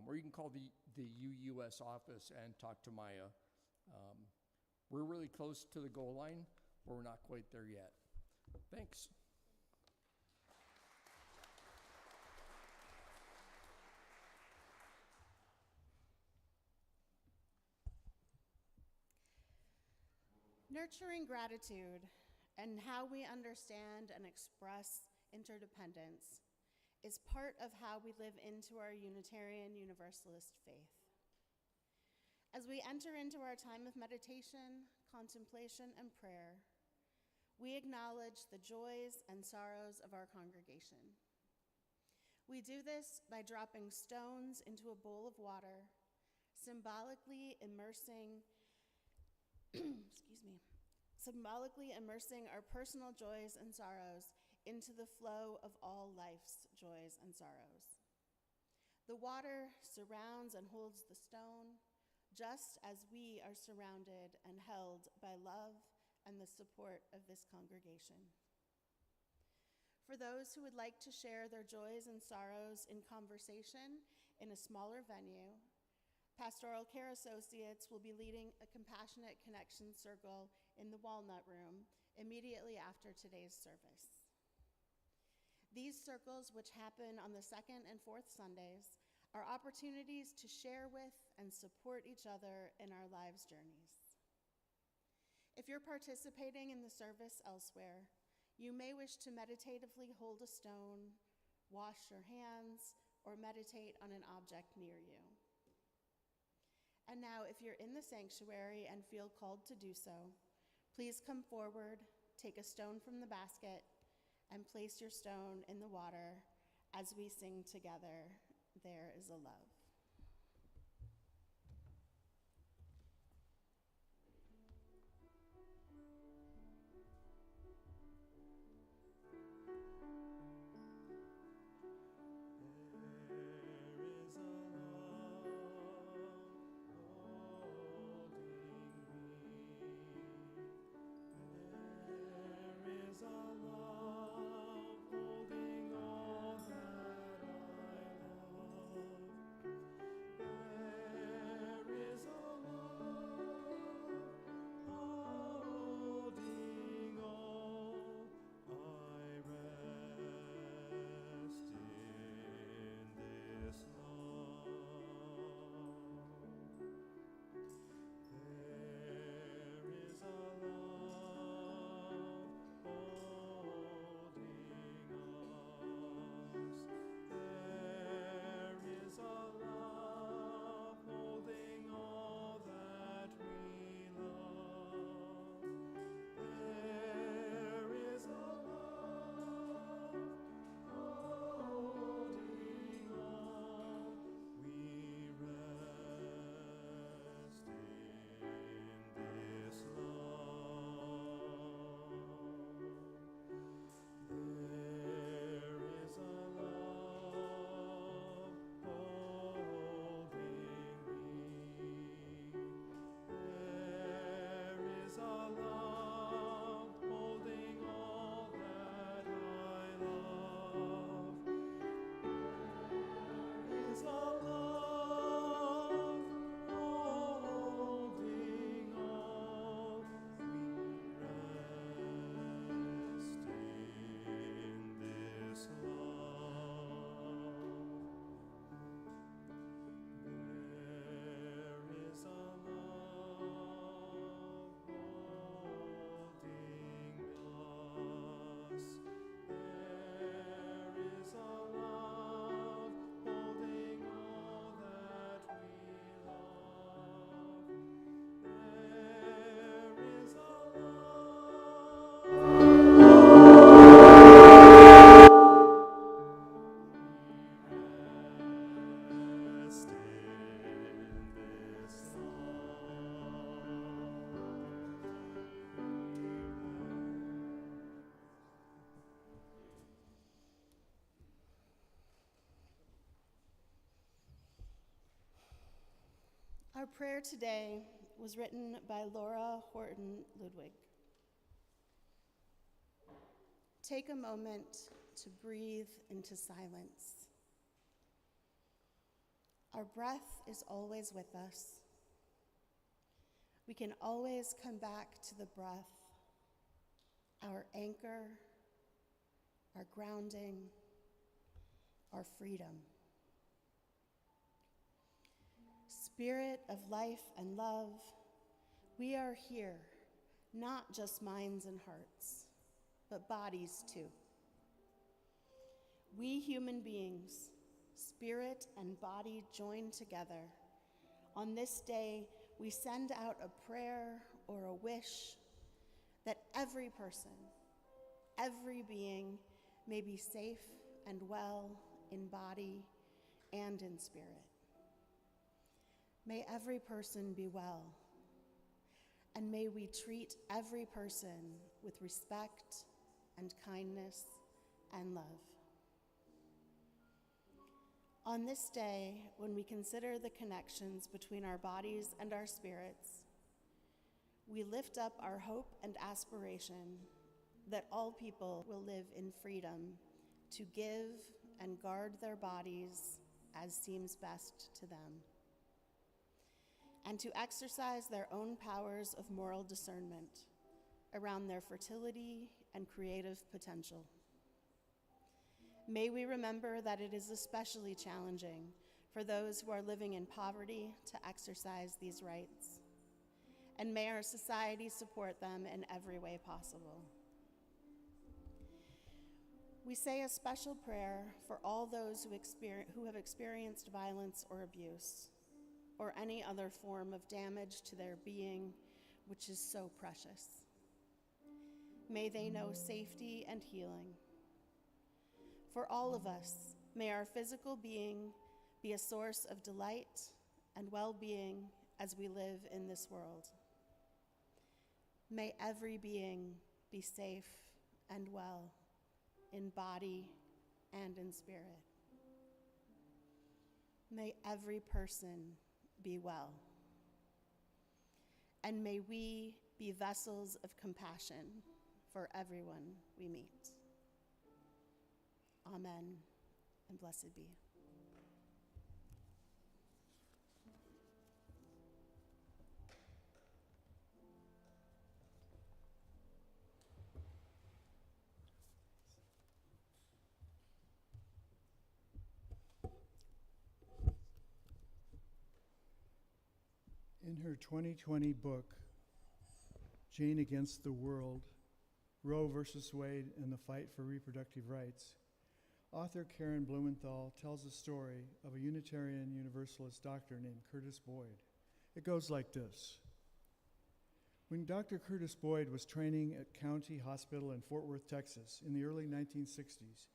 or you can call the UUS office and talk to Maya. We're really close to the goal line, but we're not quite there yet. Thanks. Nurturing gratitude and how we understand and express interdependence is part of how we live into our Unitarian Universalist faith. As we enter into our time of meditation, contemplation, and prayer, we acknowledge the joys and sorrows of our congregation. We do this by dropping stones into a bowl of water, symbolically immersing our personal joys and sorrows into the flow of all life's joys and sorrows. The water surrounds and holds the stone, just as we are surrounded and held by love and the support of this congregation. For those who would like to share their joys and sorrows in conversation in a smaller venue, Pastoral Care Associates will be leading a Compassionate Connection Circle in the Walnut Room immediately after today's service. These circles, which happen on the second and fourth Sundays, are opportunities to share with and support each other in our lives' journeys. If you're participating in the service elsewhere, you may wish to meditatively hold a stone, wash your hands, or meditate on an object near you. And now, if you're in the sanctuary and feel called to do so, please come forward, take a stone from the basket, and place your stone in the water as we sing together, "There is a Love." Our prayer today was written by Laura Horton Ludwig. Take a moment to breathe into silence. Our breath is always with us. We can always come back to the breath, our anchor, our grounding, our freedom. Spirit of life and love, we are here, not just minds and hearts, but bodies too. We human beings, spirit and body joined together. On this day, we send out a prayer or a wish that every person, every being may be safe and well in body and in spirit. May every person be well, and may we treat every person with respect and kindness and love. On this day, when we consider the connections between our bodies and our spirits, we lift up our hope and aspiration that all people will live in freedom to give and guard their bodies as seems best to them, and to exercise their own powers of moral discernment around their fertility and creative potential. May we remember that it is especially challenging for those who are living in poverty to exercise these rights, and may our society support them in every way possible. We say a special prayer for all those who have experienced violence or abuse, or any other form of damage to their being, which is so precious. May they know safety and healing. For all of us, may our physical being be a source of delight and well-being as we live in this world. May every being be safe and well in body and in spirit. May every person be well. And may we be vessels of compassion for everyone we meet. Amen, and blessed be. In her 2020 book, Jane Against the World, Roe versus Wade and the Fight for Reproductive Rights, author Carin Bringelson tells a story of a Unitarian Universalist doctor named Curtis Boyd. It goes like this. When Dr. Curtis Boyd was training at County Hospital in Fort Worth, Texas in the early 1960s,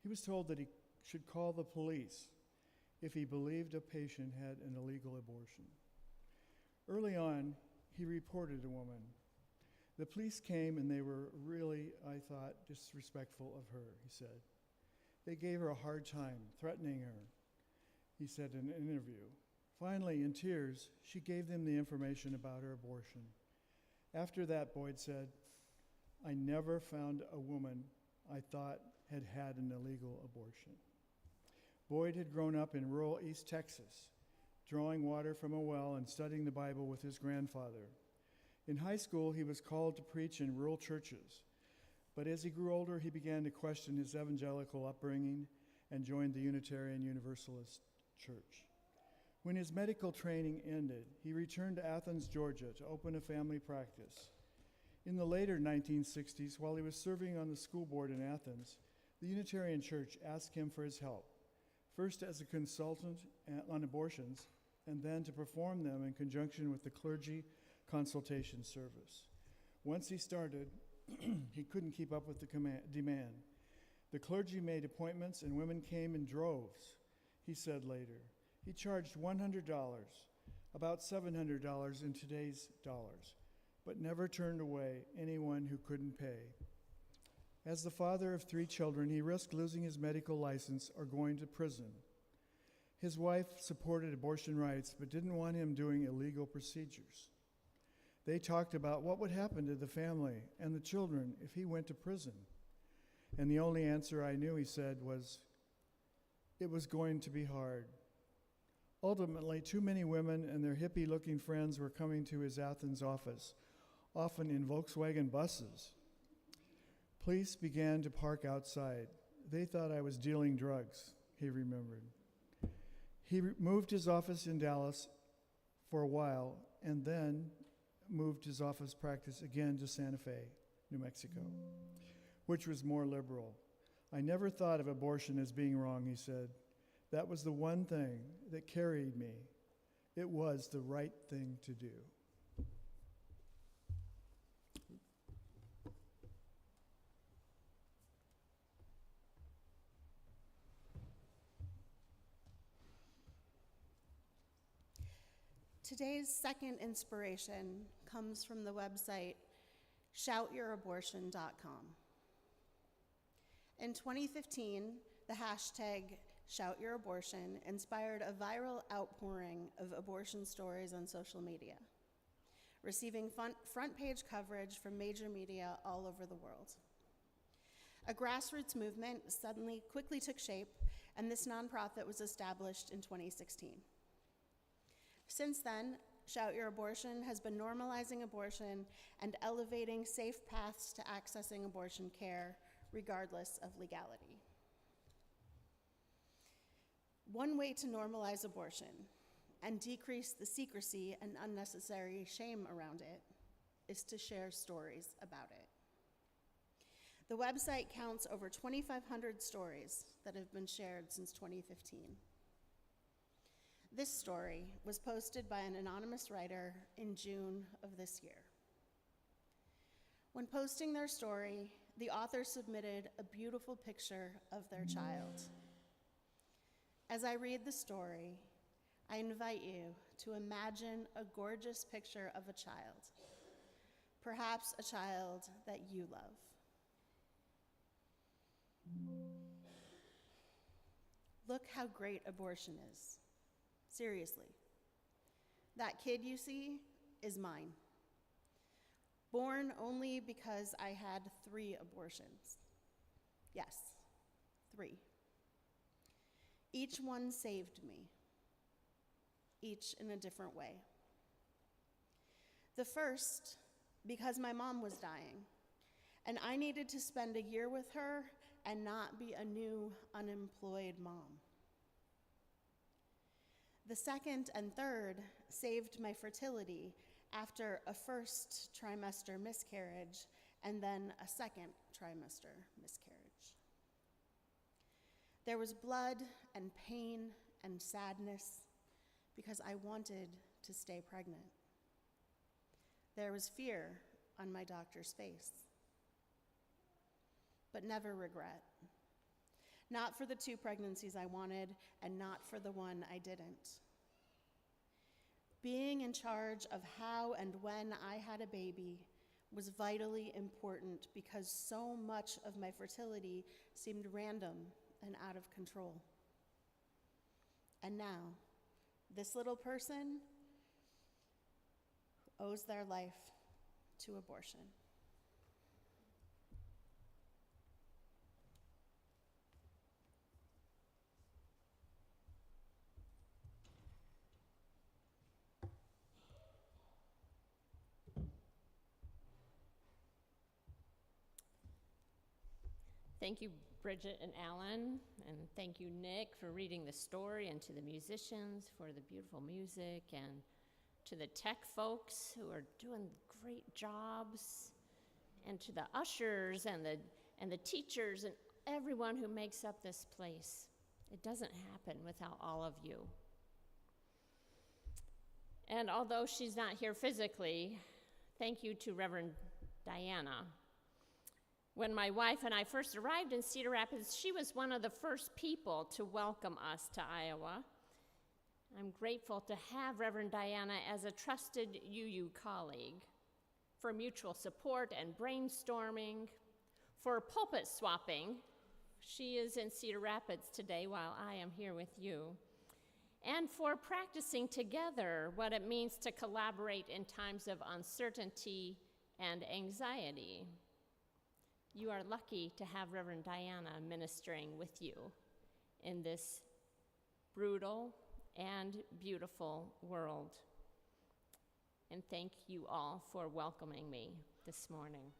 he was told that he should call the police if he believed a patient had an illegal abortion. Early on, he reported a woman. The police came and they were really, I thought, disrespectful of her, he said. They gave her a hard time, threatening her, he said in an interview. Finally, in tears, she gave them the information about her abortion. After that, Boyd said, I never found a woman I thought had had an illegal abortion. Boyd had grown up in rural East Texas, drawing water from a well and studying the Bible with his grandfather. In high school, he was called to preach in rural churches. But as he grew older, he began to question his evangelical upbringing and joined the Unitarian Universalist Church. When his medical training ended, he returned to Athens, Georgia to open a family practice. In the later 1960s, while he was serving on the school board in Athens, the Unitarian Church asked him for his help, first as a consultant on abortions, and then to perform them in conjunction with the clergy consultation service. Once he started, he couldn't keep up with the demand. The clergy made appointments and women came in droves, he said later. He charged $100, about $700 in today's dollars, but never turned away anyone who couldn't pay. As the father of 3 children, he risked losing his medical license or going to prison. His wife supported abortion rights, but didn't want him doing illegal procedures. They talked about what would happen to the family and the children if he went to prison. And the only answer I knew, he said, was, it was going to be hard. Ultimately, too many women and their hippie-looking friends were coming to his Athens office, often in Volkswagen buses. Police began to park outside. They thought I was dealing drugs, he remembered. He moved his office in Dallas for a while and then moved his office practice again to Santa Fe, New Mexico, which was more liberal. I never thought of abortion as being wrong, he said. That was the one thing that carried me. It was the right thing to do. Today's second inspiration comes from the website shoutyourabortion.com. In 2015, the hashtag #ShoutYourAbortion inspired a viral outpouring of abortion stories on social media, receiving front page coverage from major media all over the world. A grassroots movement quickly took shape, and this nonprofit was established in 2016. Since then, Shout Your Abortion has been normalizing abortion and elevating safe paths to accessing abortion care, regardless of legality. One way to normalize abortion and decrease the secrecy and unnecessary shame around it is to share stories about it. The website counts over 2,500 stories that have been shared since 2015. This story was posted by an anonymous writer in June of this year. When posting their story, the author submitted a beautiful picture of their child. As I read the story, I invite you to imagine a gorgeous picture of a child, perhaps a child that you love. Look how great abortion is. Seriously. That kid you see is mine. Born only because I had 3 abortions. Yes, 3. Each one saved me, each in a different way. The first, because my mom was dying, and I needed to spend a year with her and not be a new unemployed mom. The second and third saved my fertility after a first trimester miscarriage and then a second trimester miscarriage. There was blood and pain and sadness because I wanted to stay pregnant. There was fear on my doctor's face, but never regret. Not for the 2 pregnancies I wanted, and not for the one I didn't. Being in charge of how and when I had a baby was vitally important because so much of my fertility seemed random and out of control. And now, this little person owes their life to abortion. Thank you, Bridget and Alan, and thank you, Nick, for reading the story, and to the musicians for the beautiful music, and to the tech folks who are doing great jobs, and to the ushers and the teachers and everyone who makes up this place. It doesn't happen without all of you. And although she's not here physically, thank you to Reverend Diana. When my wife and I first arrived in Cedar Rapids, she was one of the first people to welcome us to Iowa. I'm grateful to have Reverend Diana as a trusted UU colleague, for mutual support and brainstorming, for pulpit swapping. She is in Cedar Rapids today while I am here with you, and for practicing together what it means to collaborate in times of uncertainty and anxiety. You are lucky to have Reverend Diana ministering with you in this brutal and beautiful world. And thank you all for welcoming me this morning.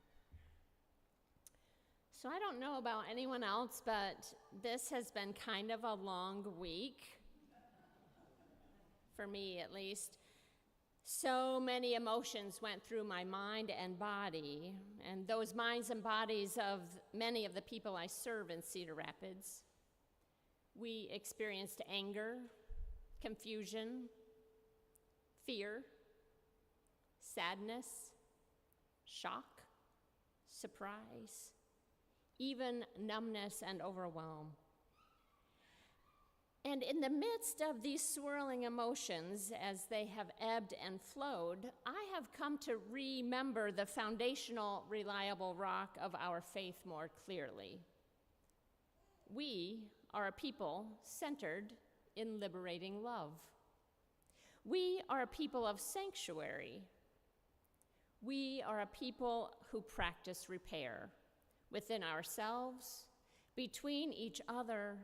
So I don't know about anyone else, but this has been kind of a long week, for me at least. So many emotions went through my mind and body, and those minds and bodies of many of the people I serve in Cedar Rapids. We experienced anger, confusion, fear, sadness, shock, surprise, even numbness and overwhelm. And in the midst of these swirling emotions, as they have ebbed and flowed, I have come to remember the foundational, reliable rock of our faith more clearly. We are a people centered in liberating love. We are a people of sanctuary. We are a people who practice repair within ourselves, between each other,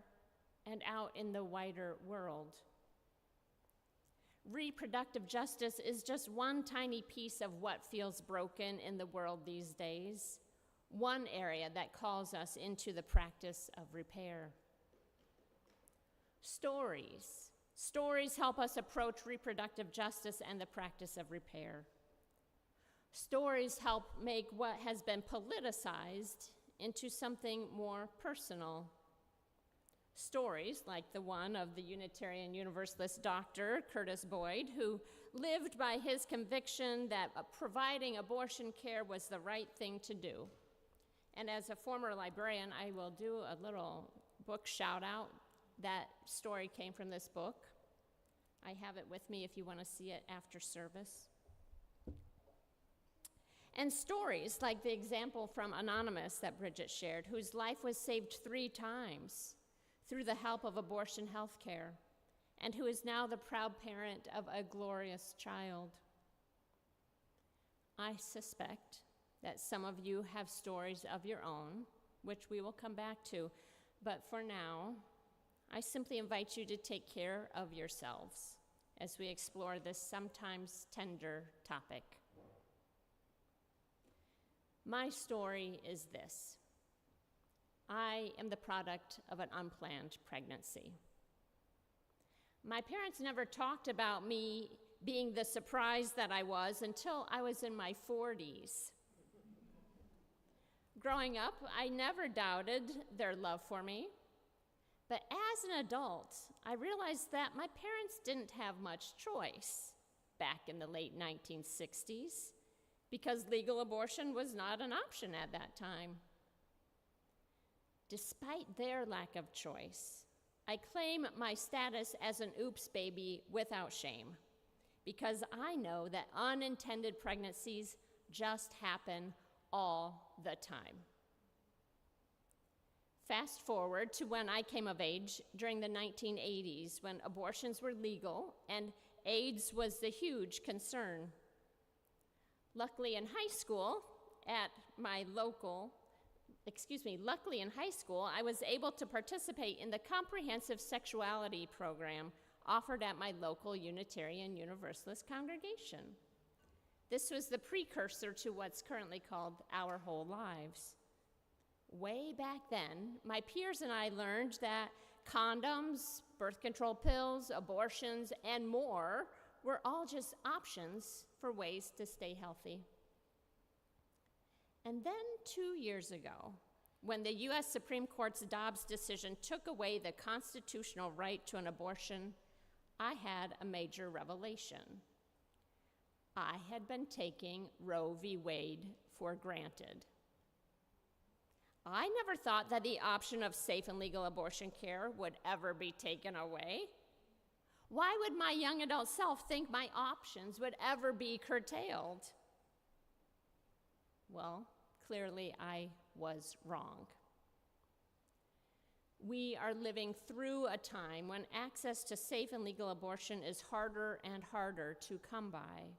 and out in the wider world. Reproductive justice is just one tiny piece of what feels broken in the world these days, one area that calls us into the practice of repair. Stories help us approach reproductive justice and the practice of repair. Stories help make what has been politicized into something more personal. Stories like the one of the Unitarian Universalist Dr. Curtis Boyd, who lived by his conviction that providing abortion care was the right thing to do. And as a former librarian, I will do a little book shout out. That story came from this book. I have it with me if you want to see it after service. And stories like the example from Anonymous that Bridget shared, whose life was saved 3 times through the help of abortion health care, and who is now the proud parent of a glorious child. I suspect that some of you have stories of your own, which we will come back to, but for now, I simply invite you to take care of yourselves as we explore this sometimes tender topic. My story is this. I am the product of an unplanned pregnancy. My parents never talked about me being the surprise that I was until I was in my 40s. Growing up, I never doubted their love for me. But as an adult, I realized that my parents didn't have much choice back in the late 1960s because legal abortion was not an option at that time. Despite their lack of choice, I claim my status as an oops baby without shame because I know that unintended pregnancies just happen all the time. Fast forward to when I came of age during the 1980s when abortions were legal and AIDS was the huge concern. Luckily in high school, I was able to participate in the comprehensive sexuality program offered at my local Unitarian Universalist congregation. This was the precursor to what's currently called Our Whole Lives. Way back then, my peers and I learned that condoms, birth control pills, abortions, and more were all just options for ways to stay healthy. And then 2 years ago, when the U.S. Supreme Court's Dobbs decision took away the constitutional right to an abortion, I had a major revelation. I had been taking Roe v. Wade for granted. I never thought that the option of safe and legal abortion care would ever be taken away. Why would my young adult self think my options would ever be curtailed? Well, clearly I was wrong. We are living through a time when access to safe and legal abortion is harder and harder to come by.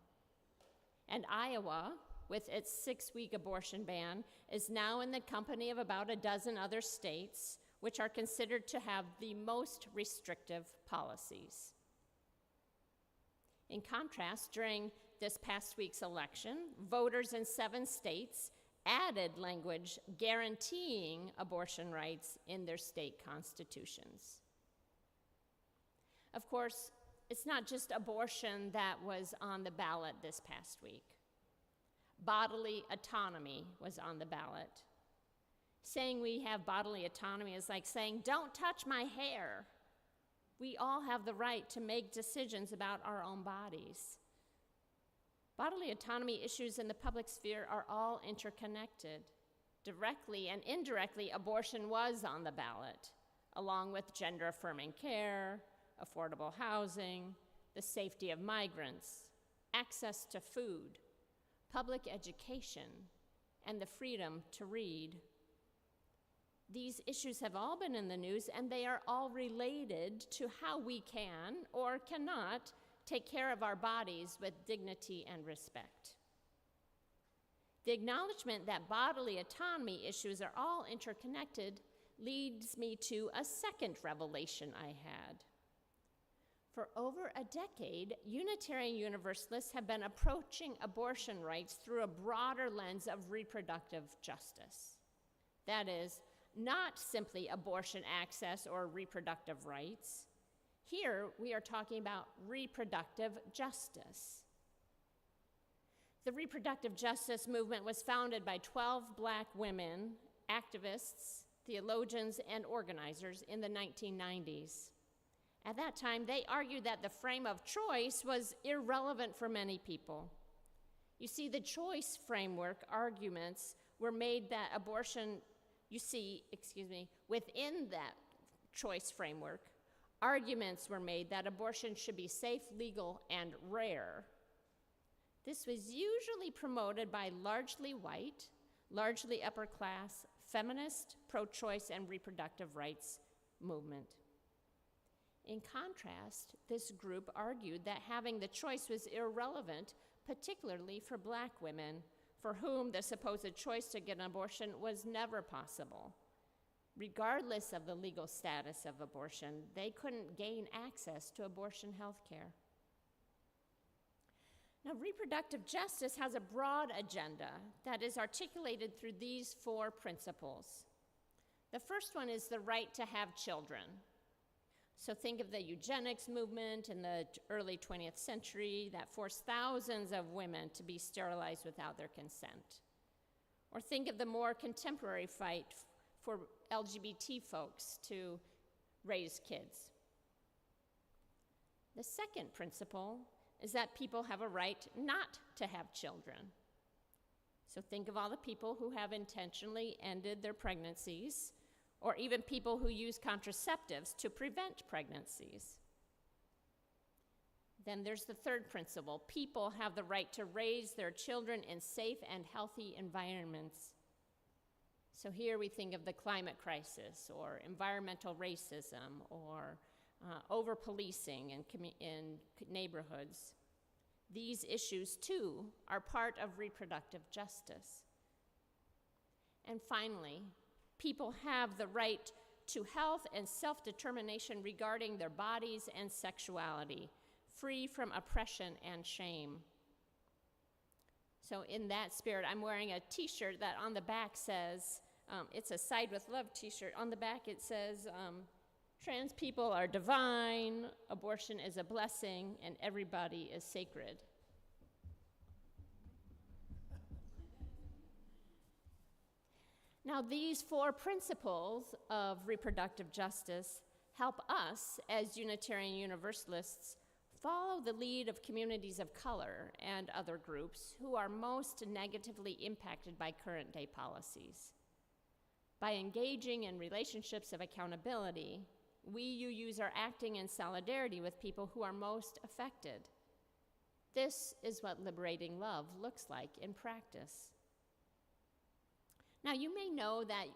And Iowa, with its 6-week abortion ban, is now in the company of about a dozen other states, which are considered to have the most restrictive policies. In contrast, during this past week's election, voters in 7 states added language guaranteeing abortion rights in their state constitutions. Of course, it's not just abortion that was on the ballot this past week. Bodily autonomy was on the ballot. Saying we have bodily autonomy is like saying, don't touch my hair. We all have the right to make decisions about our own bodies. Bodily autonomy issues in the public sphere are all interconnected. Directly and indirectly, abortion was on the ballot, along with gender-affirming care, affordable housing, the safety of migrants, access to food, public education, and the freedom to read. These issues have all been in the news, and they are all related to how we can or cannot take care of our bodies with dignity and respect. The acknowledgement that bodily autonomy issues are all interconnected leads me to a second revelation I had. For over a decade, Unitarian Universalists have been approaching abortion rights through a broader lens of reproductive justice. That is, not simply abortion access or reproductive rights. Here, we are talking about reproductive justice. The reproductive justice movement was founded by 12 Black women, activists, theologians, and organizers in the 1990s. At that time, they argued that the frame of choice was irrelevant for many people. You see, the choice framework arguments were made that within that choice framework, arguments were made that abortion should be safe, legal, and rare. This was usually promoted by largely white, largely upper class, feminist, pro-choice, and reproductive rights movement. In contrast, this group argued that having the choice was irrelevant, particularly for Black women, for whom the supposed choice to get an abortion was never possible. Regardless of the legal status of abortion, they couldn't gain access to abortion health care. Now, reproductive justice has a broad agenda that is articulated through these 4 principles. The first one is the right to have children. So think of the eugenics movement in the early 20th century that forced thousands of women to be sterilized without their consent. Or think of the more contemporary fight for LGBT folks to raise kids. The second principle is that people have a right not to have children. So think of all the people who have intentionally ended their pregnancies, or even people who use contraceptives to prevent pregnancies. Then there's the third principle. People have the right to raise their children in safe and healthy environments. So here we think of the climate crisis, or environmental racism, or over-policing in neighborhoods. These issues, too, are part of reproductive justice. And finally, people have the right to health and self-determination regarding their bodies and sexuality, free from oppression and shame. So in that spirit, I'm wearing a t-shirt that on the back says, it's a Side with Love t-shirt. On the back it says, trans people are divine, abortion is a blessing, and everybody is sacred. Now, these 4 principles of reproductive justice help us, as Unitarian Universalists, follow the lead of communities of color and other groups who are most negatively impacted by current-day policies. By engaging in relationships of accountability, we UUs are acting in solidarity with people who are most affected. This is what liberating love looks like in practice. Now, you may know that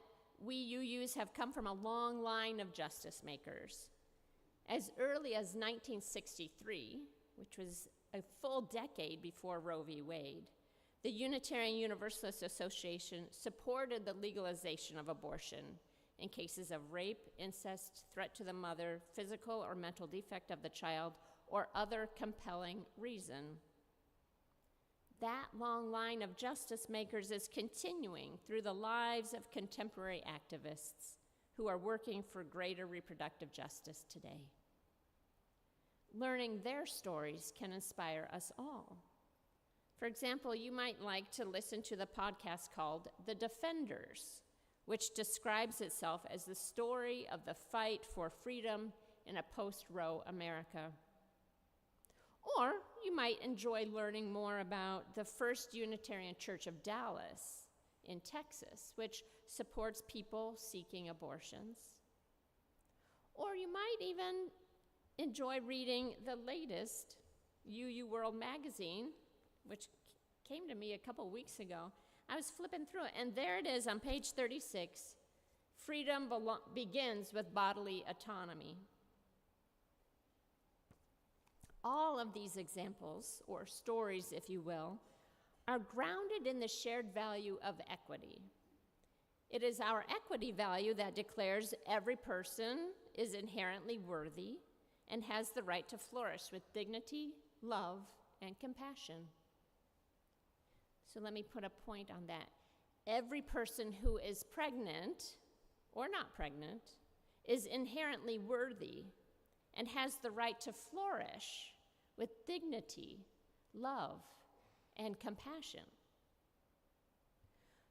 we UUs have come from a long line of justice makers. As early as 1963, which was a full decade before Roe v. Wade, the Unitarian Universalist Association supported the legalization of abortion in cases of rape, incest, threat to the mother, physical or mental defect of the child, or other compelling reason. That long line of justice makers is continuing through the lives of contemporary activists who are working for greater reproductive justice today. Learning their stories can inspire us all. For example, you might like to listen to the podcast called The Defenders, which describes itself as the story of the fight for freedom in a post-Roe America. Or you might enjoy learning more about the First Unitarian Church of Dallas in Texas, which supports people seeking abortions. Or you might even enjoy reading the latest UU World magazine, which came to me a couple weeks ago. I was flipping through it, and there it is on page 36. Freedom begins with bodily autonomy. All of these examples, or stories, if you will, are grounded in the shared value of equity. It is our equity value that declares every person is inherently worthy and has the right to flourish with dignity, love, and compassion. So let me put a point on that. Every person who is pregnant or not pregnant is inherently worthy and has the right to flourish with dignity, love, and compassion.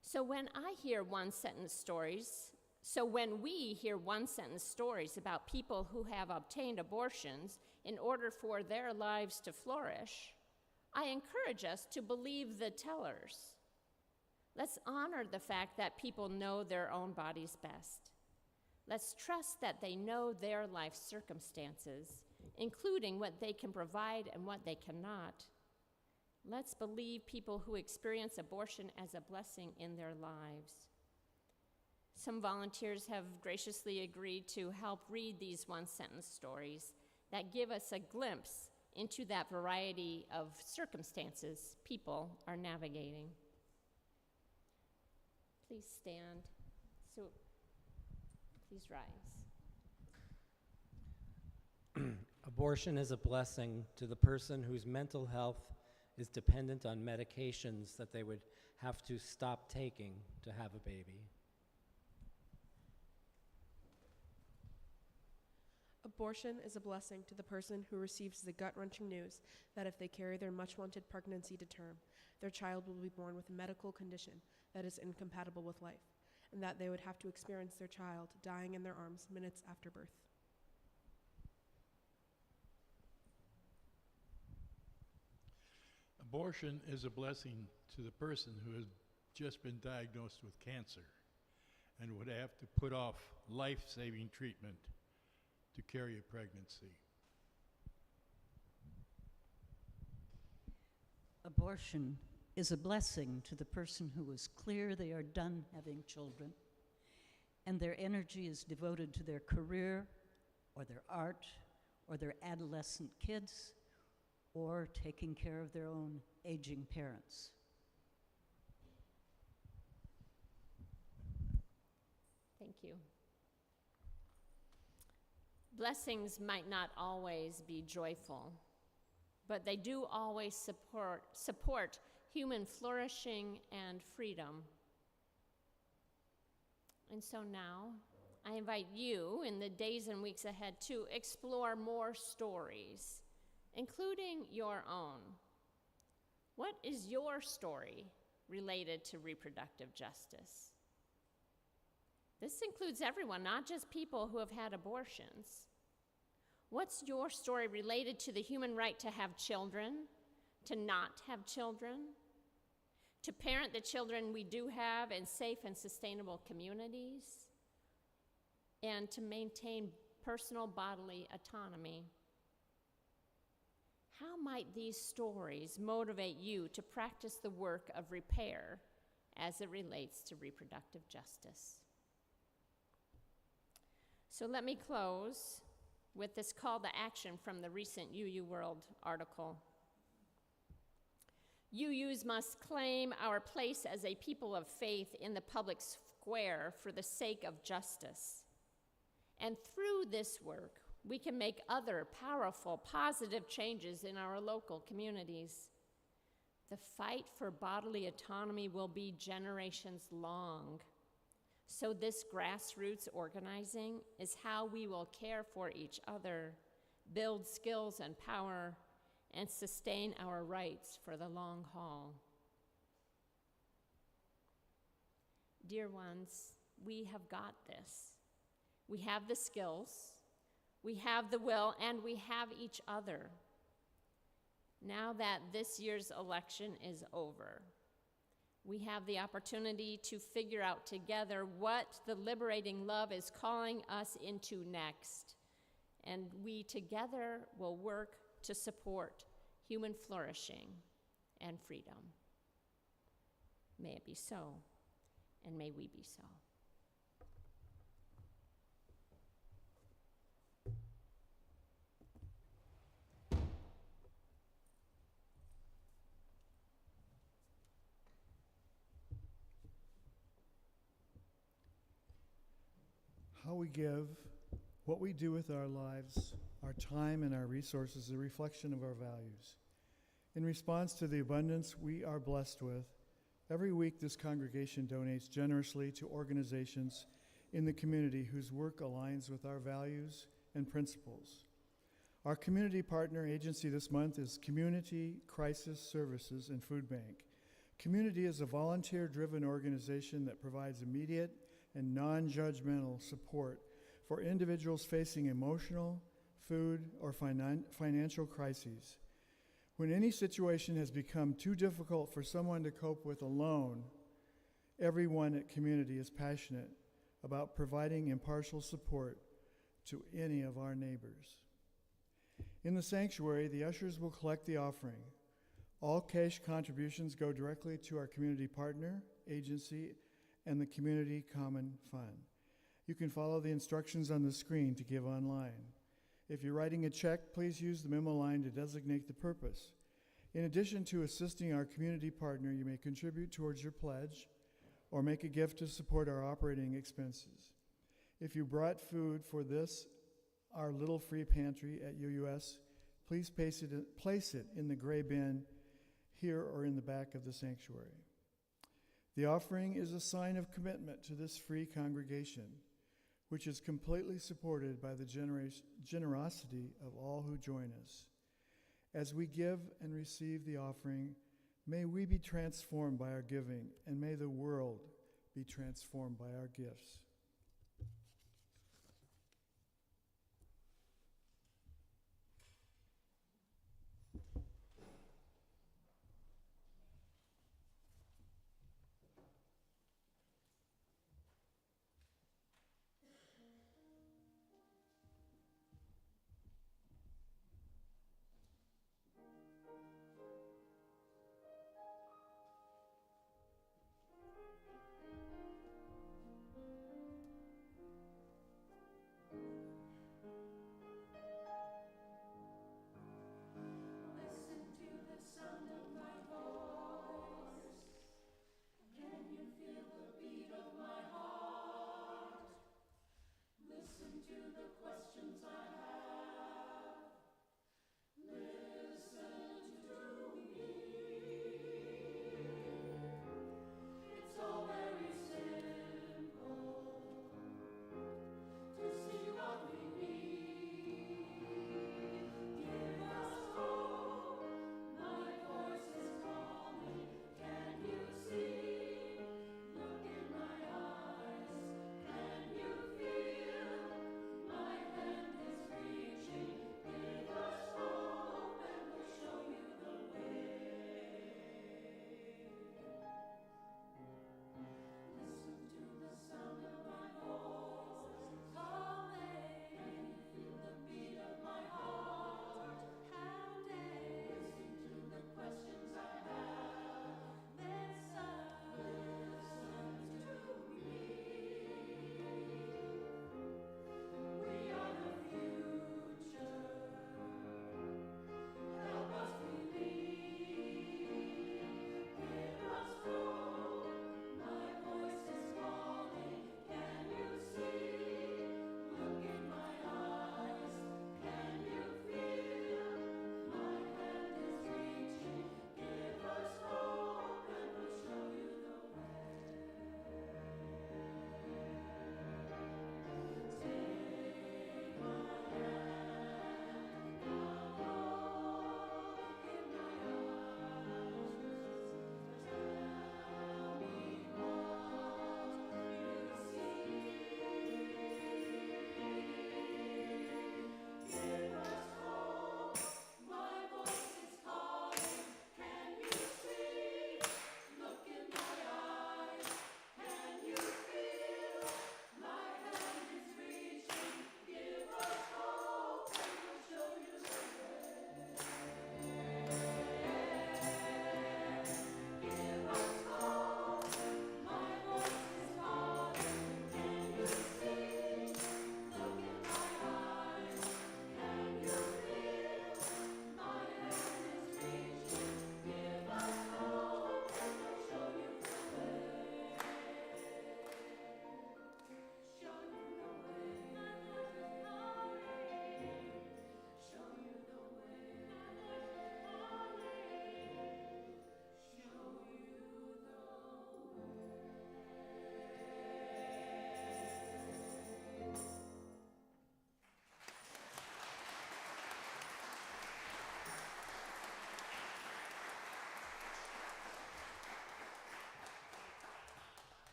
So when we hear one-sentence stories about people who have obtained abortions in order for their lives to flourish, I encourage us to believe the tellers. Let's honor the fact that people know their own bodies best. Let's trust that they know their life circumstances, including what they can provide and what they cannot. Let's believe people who experience abortion as a blessing in their lives. Some volunteers have graciously agreed to help read these one-sentence stories that give us a glimpse into that variety of circumstances people are navigating. Please stand. So, please rise. Abortion is a blessing to the person whose mental health is dependent on medications that they would have to stop taking to have a baby. Abortion is a blessing to the person who receives the gut-wrenching news that if they carry their much-wanted pregnancy to term, their child will be born with a medical condition that is incompatible with life, and that they would have to experience their child dying in their arms minutes after birth. Abortion is a blessing to the person who has just been diagnosed with cancer and would have to put off life-saving treatment to carry a pregnancy. Abortion is a blessing to the person who is clear they are done having children and their energy is devoted to their career or their art or their adolescent kids or taking care of their own aging parents. Thank you. Blessings might not always be joyful, but they do always support human flourishing and freedom. And so now, I invite you in the days and weeks ahead to explore more stories, including your own. What is your story related to reproductive justice? This includes everyone, not just people who have had abortions. What's your story related to the human right to have children, to not have children, to parent the children we do have in safe and sustainable communities, and to maintain personal bodily autonomy? How might these stories motivate you to practice the work of repair as it relates to reproductive justice? So let me close with this call to action from the recent UU World article. UUs must claim our place as a people of faith in the public square for the sake of justice. And through this work, we can make other powerful, positive changes in our local communities. The fight for bodily autonomy will be generations long. So this grassroots organizing is how we will care for each other, build skills and power, and sustain our rights for the long haul. Dear ones, we have got this. We have the skills, we have the will, and we have each other. Now that this year's election is over, we have the opportunity to figure out together what the liberating love is calling us into next, and we together will work to support human flourishing and freedom. May it be so, and may we be so. How we give, what we do with our lives, our time and our resources is a reflection of our values. In response to the abundance we are blessed with, every week this congregation donates generously to organizations in the community whose work aligns with our values and principles. Our community partner agency this month is Community Crisis Services and Food Bank. Community is a volunteer-driven organization that provides immediate and non-judgmental support for individuals facing emotional, food, or financial crises. When any situation has become too difficult for someone to cope with alone, everyone at Community is passionate about providing impartial support to any of our neighbors. In the sanctuary, the ushers will collect the offering. All cash contributions go directly to our community partner, agency, and the Community Common Fund. You can follow the instructions on the screen to give online. If you're writing a check, please use the memo line to designate the purpose. In addition to assisting our community partner, you may contribute towards your pledge or make a gift to support our operating expenses. If you brought food for this, our little free pantry at UUS, please place it in the gray bin here or in the back of the sanctuary. The offering is a sign of commitment to this free congregation, which is completely supported by the generosity of all who join us. As we give and receive the offering, may we be transformed by our giving, and may the world be transformed by our gifts.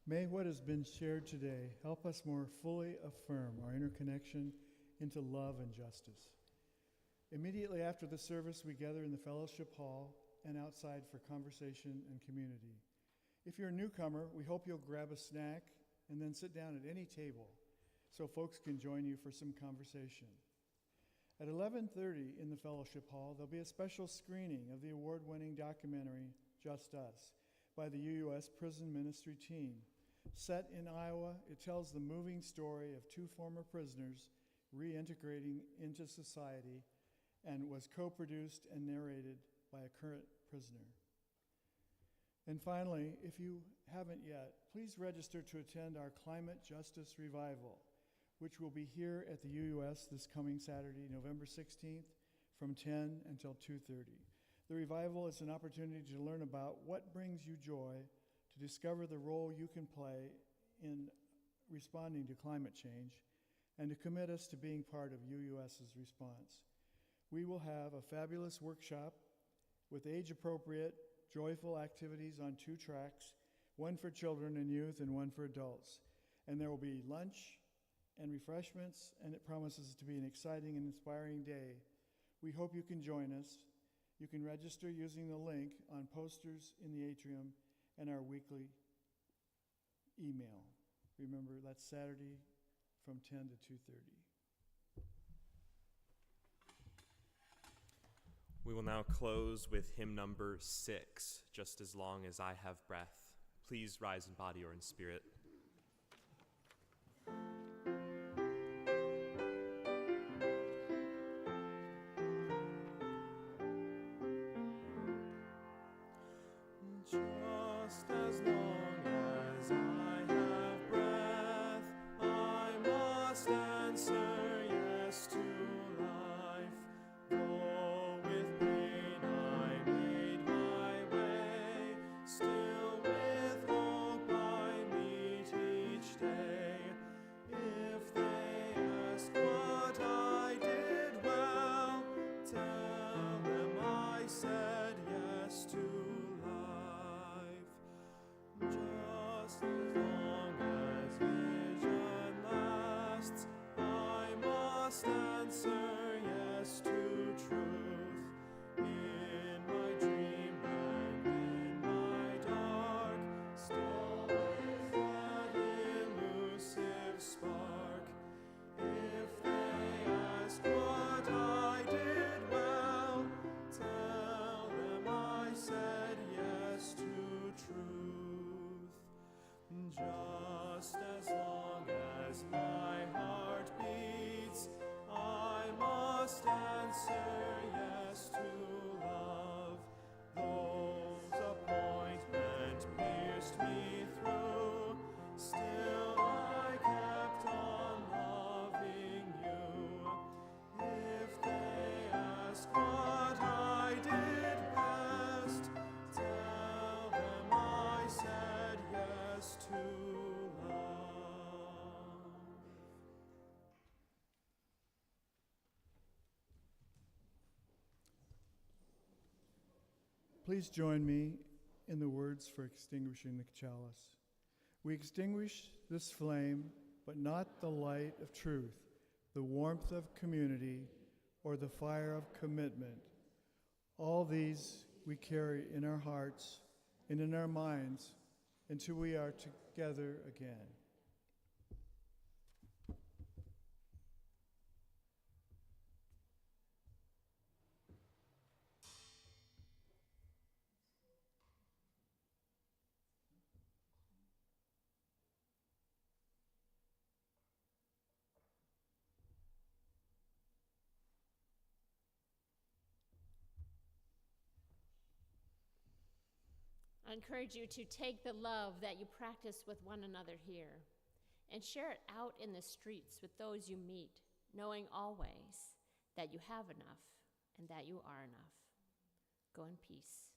May what has been shared today help us more fully affirm our interconnection into love and justice. Immediately after the service, we gather in the fellowship hall and outside for conversation and community. If you're a newcomer, we hope you'll grab a snack and then sit down at any table so folks can join you for some conversation. At 11:30 in the fellowship hall, there'll be a special screening of the award-winning documentary, Just Us, by the UUS prison ministry team. Set in Iowa, it tells the moving story of two former prisoners reintegrating into society and was co-produced and narrated by a current prisoner. And finally, if you haven't yet, please register to attend our Climate Justice Revival, which will be here at the UUS this coming Saturday, November 16th, from 10 until 2:30. The revival is an opportunity to learn about what brings you joy, to discover the role you can play in responding to climate change, and to commit us to being part of UUS's response. We will have a fabulous workshop with age-appropriate, joyful activities on 2 tracks, one for children and youth and one for adults. And there will be lunch and refreshments, and it promises to be an exciting and inspiring day. We hope you can join us. You can register using the link on posters in the atrium and our weekly email. Remember, that's Saturday from 10 to 2:30. We will now close with hymn number 6, Just as Long as I Have Breath. Please rise in body or in spirit. Just as long as I have breath, I must answer yes to life. Though with pain I made my way, still with hope I meet each day. If they ask what I did well, tell them I said yes to life. Just as long as vision lasts, I must answer yes to truth. In my dream and in my dark, still with that elusive spark. If they ask what I did well, tell them I said yes to truth. Just as long as my heart beats, I must answer yes to love. Those appointment pierced me through, still I kept on loving you. If they ask what I did best, tell them I said yes to love. Please join me in the words for extinguishing the chalice. We extinguish this flame, but not the light of truth, the warmth of community, or the fire of commitment. All these we carry in our hearts and in our minds until we are together again. I encourage you to take the love that you practice with one another here and share it out in the streets with those you meet, knowing always that you have enough and that you are enough. Go in peace.